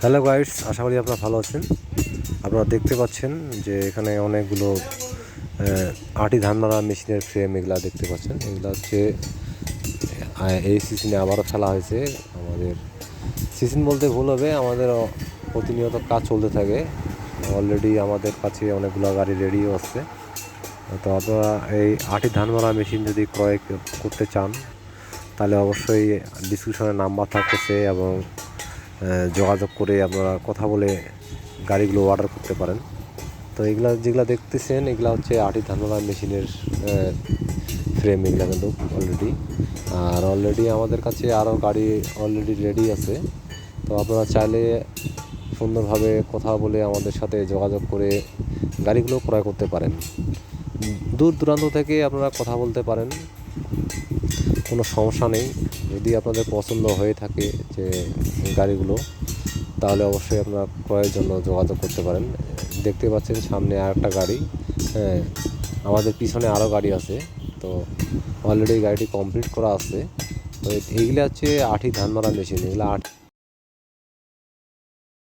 Hello guys, আশা করি আপনারা ভালো আছেন। আপনারা দেখতে পাচ্ছেন যে এখানে অনেকগুলো আটি ধান মারা মেশিনের ফ্রেম এগুলা দেখতে পাচ্ছেন। এগুলো হচ্ছে এই সিজনে আবারও ফেলা হয়েছে। আমাদের সিজন বলতে ভুল হবে, আমাদের প্রতিনিয়ত কাজ চলতে থাকে। অলরেডি আমাদের কাছে অনেকগুলো গাড়ি রেডিও আছে। তো আপনারা এই আটি ধান মারা মেশিন যদি ক্রয় করতে চান তাহলে অবশ্যই ডিসক্রিপশনে নাম্বার থাকতেছে এবং যোগাযোগ করে আপনারা কথা বলে গাড়িগুলো অর্ডার করতে পারেন। তো এগুলা যেগুলো দেখতেছেন এগুলা হচ্ছে আটি ধান মারা মেশিনের ফ্রেম। এগুলো কিন্তু অলরেডি আমাদের কাছে আরও গাড়ি অলরেডি রেডি আছে। তো আপনারা চাইলে সুন্দরভাবে কথা বলে আমাদের সাথে যোগাযোগ করে গাড়িগুলো ক্রয় করতে পারেন। দূর দূরান্ত থেকে আপনারা কথা বলতে পারেন, কোনো সমস্যা নেই। যদি আপনাদের পছন্দ হয়ে থাকে যে গাড়িগুলো, তাহলে অবশ্যই আপনারা ক্রয়ের জন্য যোগাযোগ করতে পারেন। দেখতে পাচ্ছেন সামনে আর একটা গাড়ি, হ্যাঁ, আমাদের পিছনে আরও গাড়ি আছে। তো অলরেডি গাড়িটি কমপ্লিট করা আছে। তো এইগুলো হচ্ছে আটি ধান মারা মেশিন। এগুলো